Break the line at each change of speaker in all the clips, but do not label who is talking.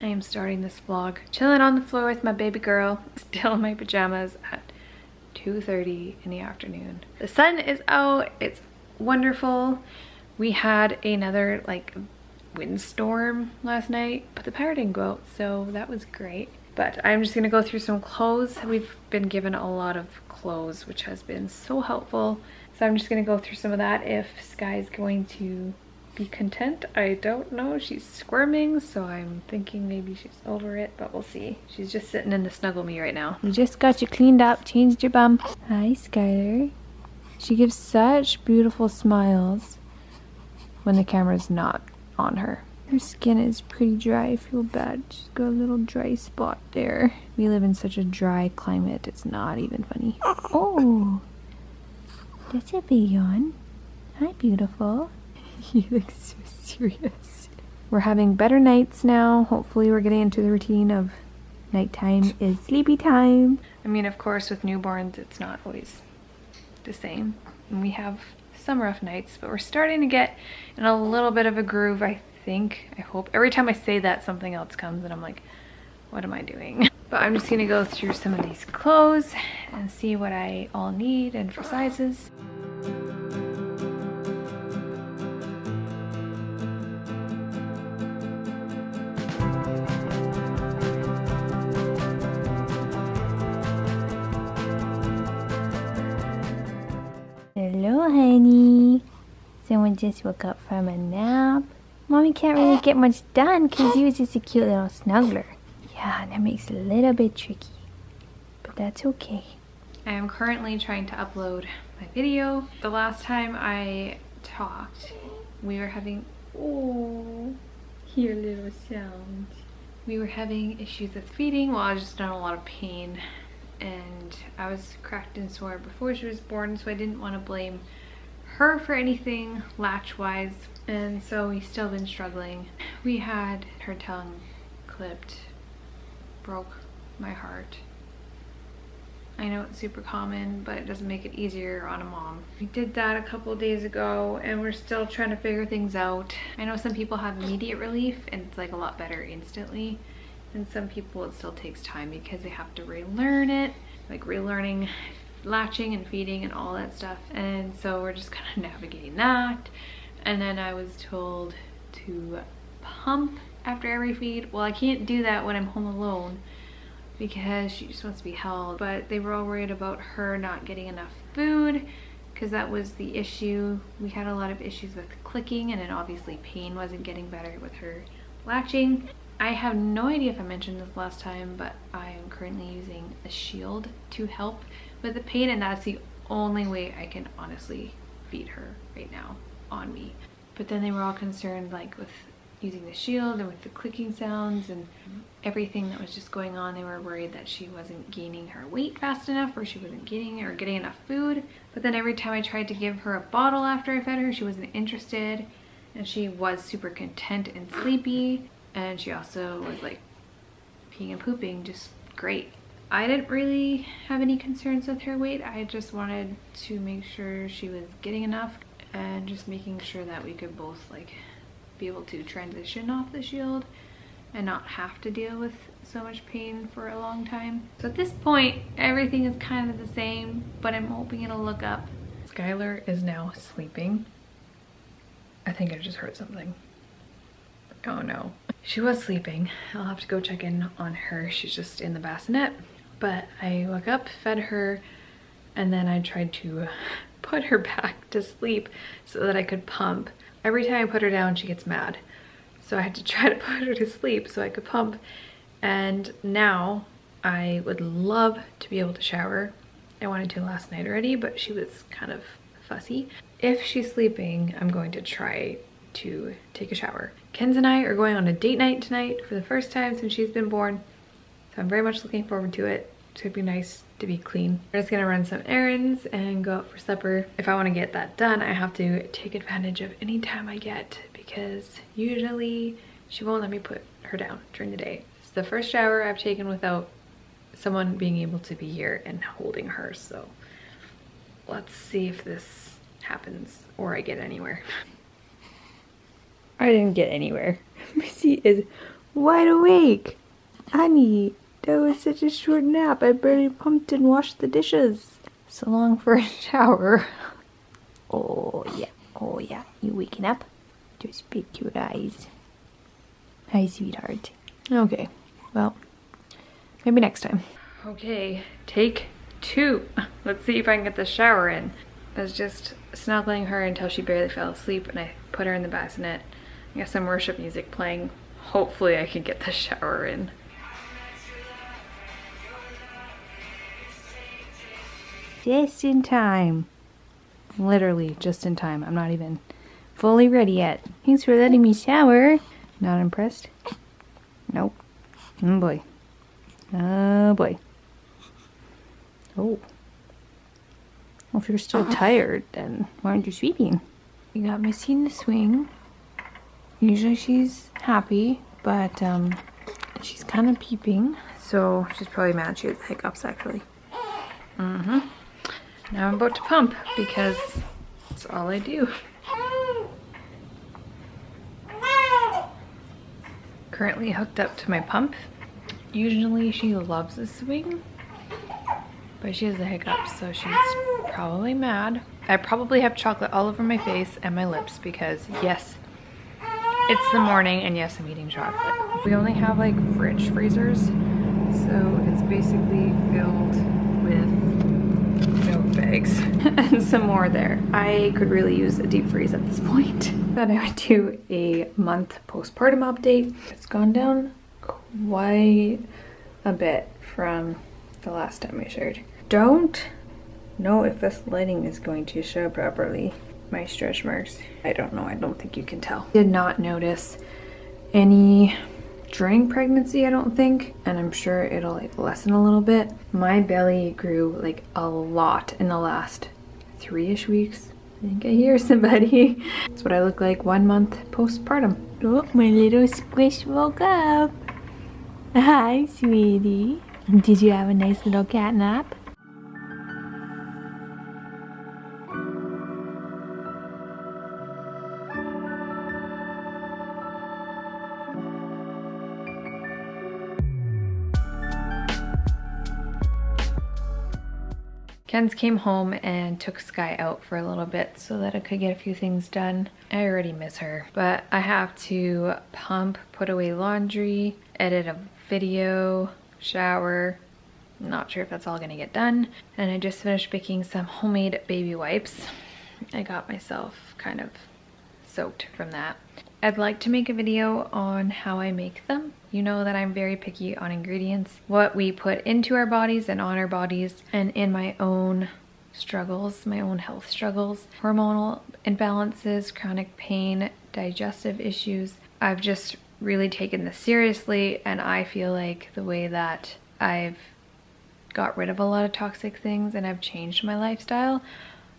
I am starting this vlog chilling on the floor with my baby girl, still in my pajamas at 2:30 in the afternoon. The sun is out, it's wonderful. We had another like windstorm last night, but the power didn't go out, so that was great. But I'm just gonna go through some clothes. We've been given a lot of clothes, which has been so helpful. So I'm just gonna go through some of that. If Sky's going to be content, I don't know. She's squirming, so I'm thinking maybe she's over it, but we'll see. She's just sitting in the snuggle me right now. We just got you cleaned up, changed your bum. Hi, Skylar. She gives such beautiful smiles when the camera's not on her. Her skin is pretty dry. I feel bad. She's got a little dry spot there. We live in such a dry climate, it's not even funny. Oh, that's a big yawn. Hi, beautiful. You look so serious. We're having better nights now. Hopefully we're getting into the routine of nighttime is sleepy time. I mean, of course, with newborns, it's not always the same. And we have some rough nights, but we're starting to get in a little bit of a groove, I think. I hope. Every time I say that, something else comes and I'm like, what am I doing? But I'm just gonna go through some of these clothes and see what I all need and for sizes. Hello, honey. Someone just woke up from a nap. Mommy can't really get much done because he was just a cute little snuggler. Yeah, that makes it a little bit tricky, but that's okay. I am currently trying to upload my video. The last time I talked, we were having, oh, hear little sound. We were having issues with feeding. Well, I was just in a lot of pain. And I was cracked and sore before she was born, so I didn't want to blame her for anything latch-wise. And so we've still been struggling. We had her tongue clipped. Broke my heart. I know it's super common, but it doesn't make it easier on a mom. We did that a couple days ago, and we're still trying to figure things out. I know some people have immediate relief, and it's like a lot better instantly. And some people it still takes time because they have to relearn it, like relearning latching and feeding and all that stuff. And so we're just kind of navigating that. And then I was told to pump after every feed. Well, I can't do that when I'm home alone because she just wants to be held. But they were all worried about her not getting enough food because that was the issue. We had a lot of issues with clicking, and then obviously pain wasn't getting better with her latching. I have no idea if I mentioned this last time, but I am currently using a shield to help with the pain, and that's the only way I can honestly feed her right now on me. But then they were all concerned like with using the shield and with the clicking sounds and everything that was just going on. They were worried that she wasn't gaining her weight fast enough, or she wasn't gaining or getting enough food. But then every time I tried to give her a bottle after I fed her, she wasn't interested, and she was super content and sleepy. And she also was like peeing and pooping just great. I didn't really have any concerns with her weight. I just wanted to make sure she was getting enough and just making sure that we could both like be able to transition off the shield and not have to deal with so much pain for a long time. So at this point, everything is kind of the same, but I'm hoping it'll look up. Skylar is now sleeping. I think I just heard something. Oh no. She was sleeping. I'll have to go check in on her. She's just in the bassinet. But I woke up, fed her, and then I tried to put her back to sleep so that I could pump. Every time I put her down, she gets mad. So I had to try to put her to sleep so I could pump. And now I would love to be able to shower. I wanted to last night already, but she was kind of fussy. If she's sleeping, I'm going to try to take a shower. Kenz and I are going on a date night tonight for the first time since she's been born, so I'm very much looking forward to it. It's gonna be nice to be clean. We're just gonna run some errands and go out for supper. If I want to get that done, I have to take advantage of any time I get because usually she won't let me put her down during the day. It's the first shower I've taken without someone being able to be here and holding her, so let's see if this happens or I get anywhere. I didn't get anywhere. Missy is wide awake. Honey, that was such a short nap. I barely pumped and washed the dishes. So long for a shower. Oh yeah, you waking up? Those big cute eyes. Hi, sweetheart. Okay, well, maybe next time. Okay, take 2. Let's see if I can get the shower in. I was just snuggling her until she barely fell asleep, and I put her in the bassinet. I got some worship music playing. Hopefully I can get the shower in. Just in time. Literally just in time. I'm not even fully ready yet. Thanks for letting me shower. Not impressed? Nope. Oh boy. Oh boy. Oh. Well, if you're still tired, then why aren't you sweeping? You got Missy in the swing. Usually she's happy, but she's kind of peeping. So she's probably mad she has the hiccups actually. Now I'm about to pump because that's all I do. Currently hooked up to my pump. Usually she loves the swing, but she has the hiccups, so she's probably mad. I probably have chocolate all over my face and my lips because yes, it's the morning and yes, I'm eating chocolate. We only have like fridge freezers, so it's basically filled with milk bags and some more there. I could really use a deep freeze at this point. Thought I would do a month postpartum update. It's gone down quite a bit from the last time I shared. Don't know if this lighting is going to show properly. My stretch marks. I don't know. I don't think you can tell. Did not notice any during pregnancy, I don't think, and I'm sure it'll like lessen a little bit. My belly grew like a lot in the last 3-ish weeks. I think I hear somebody. That's what I look like 1 month postpartum. Oh, my little squish woke up. Hi, sweetie. Did you have a nice little cat nap? Ken's came home and took Sky out for a little bit so that I could get a few things done. I already miss her, but I have to pump, put away laundry, edit a video, shower. I'm not sure if that's all gonna get done. And I just finished making some homemade baby wipes. I got myself kind of soaked from that. I'd like to make a video on how I make them. You know that I'm very picky on ingredients, what we put into our bodies and on our bodies, and in my own struggles, my own health struggles, hormonal imbalances, chronic pain, digestive issues. I've just really taken this seriously, and I feel like the way that I've got rid of a lot of toxic things and I've changed my lifestyle,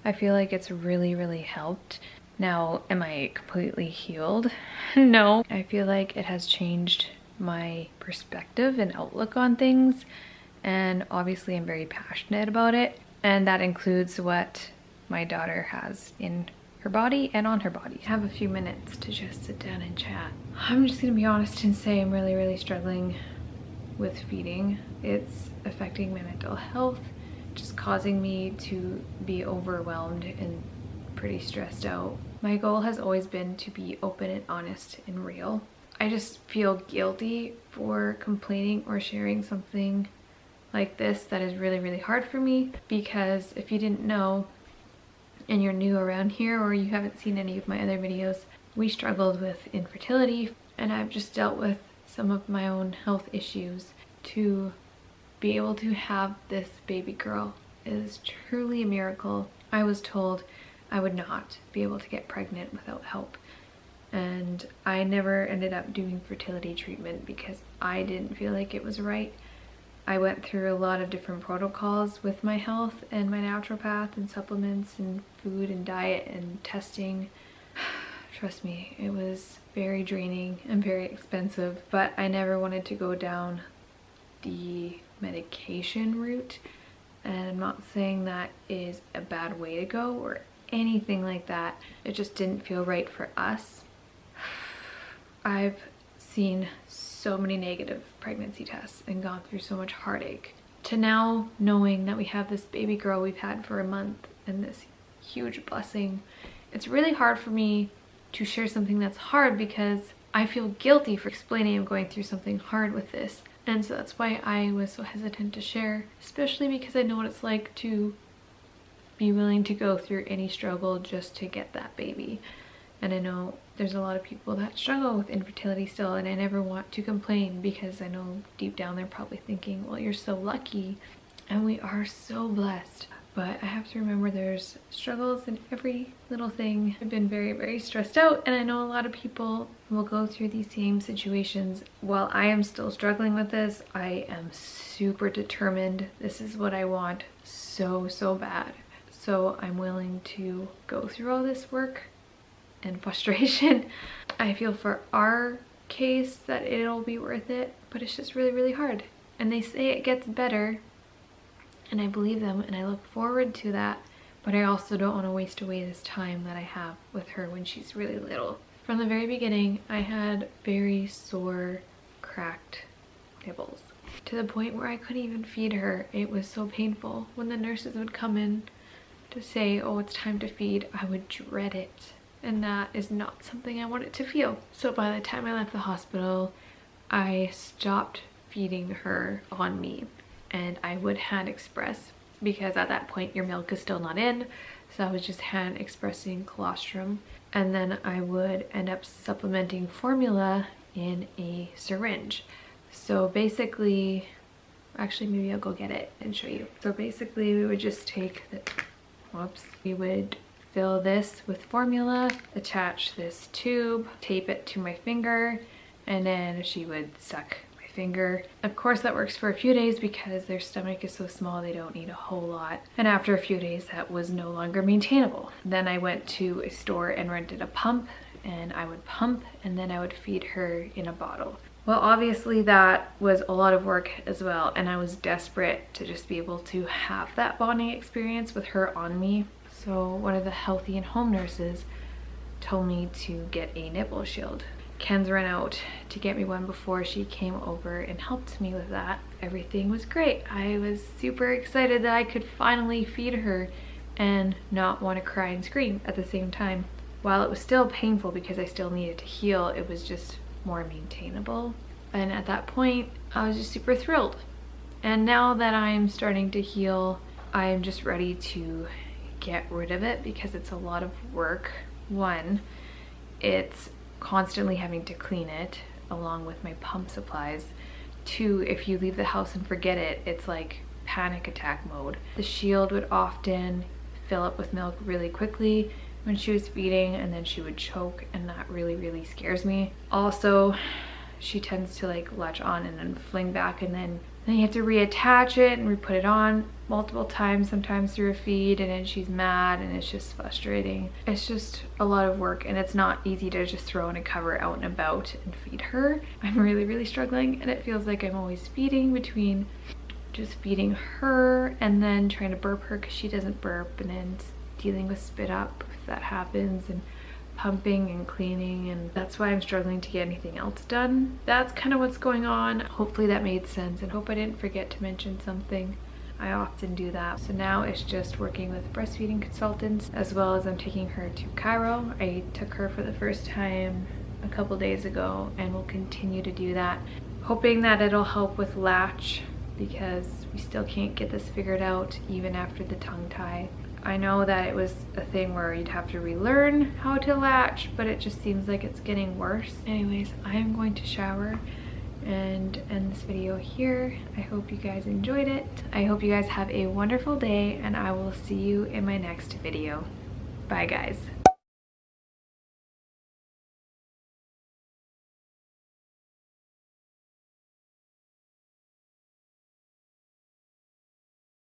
I feel like it's really, really helped. Now, am I completely healed? No. I feel like it has changed my perspective and outlook on things, and obviously I'm very passionate about it, and that includes what my daughter has in her body and on her body. I have a few minutes to just sit down and chat. I'm just gonna be honest and say I'm really, really struggling with feeding. It's affecting my mental health, just causing me to be overwhelmed and pretty stressed out. My goal has always been to be open and honest and real. I just feel guilty for complaining or sharing something like this that is really, really hard for me, because if you didn't know and you're new around here or you haven't seen any of my other videos, we struggled with infertility, and I've just dealt with some of my own health issues. To be able to have this baby girl is truly a miracle. I was told I would not be able to get pregnant without help, and I never ended up doing fertility treatment because I didn't feel like it was right. I went through a lot of different protocols with my health and my naturopath and supplements and food and diet and testing. Trust me, it was very draining and very expensive, but I never wanted to go down the medication route, and I'm not saying that is a bad way to go or anything like that. It just didn't feel right for us. I've seen so many negative pregnancy tests and gone through so much heartache, to now knowing that we have this baby girl we've had for a month and this huge blessing, it's really hard for me to share something that's hard because I feel guilty for explaining I'm going through something hard with this. And so that's why I was so hesitant to share, especially because I know what it's like to be willing to go through any struggle just to get that baby. And I know there's a lot of people that struggle with infertility still, and I never want to complain because I know deep down they're probably thinking, well, you're so lucky, and we are so blessed. But I have to remember there's struggles in every little thing. I've been very, very stressed out, and I know a lot of people will go through these same situations. While I am still struggling with this, I am super determined. This is what I want so, so bad. So I'm willing to go through all this work and frustration. I feel for our case that it'll be worth it, but it's just really, really hard. And they say it gets better, and I believe them, and I look forward to that, but I also don't want to waste away this time that I have with her when she's really little. From the very beginning, I had very sore, cracked nipples, to the point where I couldn't even feed her. It was so painful. When the nurses would come in to say, oh, it's time to feed, I would dread it. And that is not something I wanted to feel. So by the time I left the hospital, I stopped feeding her on me. And I would hand express because at that point your milk is still not in. So I was just hand expressing colostrum. And then I would end up supplementing formula in a syringe. So basically, actually maybe I'll go get it and show you. So basically we would just take the, we would fill this with formula, attach this tube, tape it to my finger, and then she would suck my finger. Of course that works for a few days because their stomach is so small they don't need a whole lot. And after a few days that was no longer maintainable. Then I went to a store and rented a pump, and I would pump, and then I would feed her in a bottle. Well, obviously that was a lot of work as well, and I was desperate to just be able to have that bonding experience with her on me. So one of the Healthy and Home nurses told me to get a nipple shield. Ken's run out to get me one before she came over and helped me with that. Everything was great. I was super excited that I could finally feed her and not want to cry and scream at the same time. While it was still painful because I still needed to heal, it was just more maintainable. And at that point, I was just super thrilled. And now that I'm starting to heal, I'm just ready to get rid of it because it's a lot of work. One, it's constantly having to clean it along with my pump supplies. Two, if you leave the house and forget it, it's like panic attack mode. The shield would often fill up with milk really quickly when she was feeding, and then she would choke, and that really, really scares me. Also, she tends to like latch on and then fling back, and then you have to reattach it and re-put it on multiple times, sometimes through a feed, and then she's mad, and it's just frustrating. It's just a lot of work, and it's not easy to just throw in a cover out and about and feed her. I'm really, really struggling, and it feels like I'm always feeding between just feeding her and then trying to burp her because she doesn't burp, and then dealing with spit up if that happens, and pumping and cleaning, and that's why I'm struggling to get anything else done. That's kind of what's going on. Hopefully that made sense, and hope I didn't forget to mention something. I often do that. So now it's just working with breastfeeding consultants, as well as I'm taking her to Cairo. I took her for the first time a couple days ago and will continue to do that, hoping that it'll help with latch because we still can't get this figured out even after the tongue tie. I know that it was a thing where you'd have to relearn how to latch, but it just seems like it's getting worse. Anyways, I am going to shower and end this video here. I hope you guys enjoyed it. I hope you guys have a wonderful day, and I will see you in my next video. Bye guys.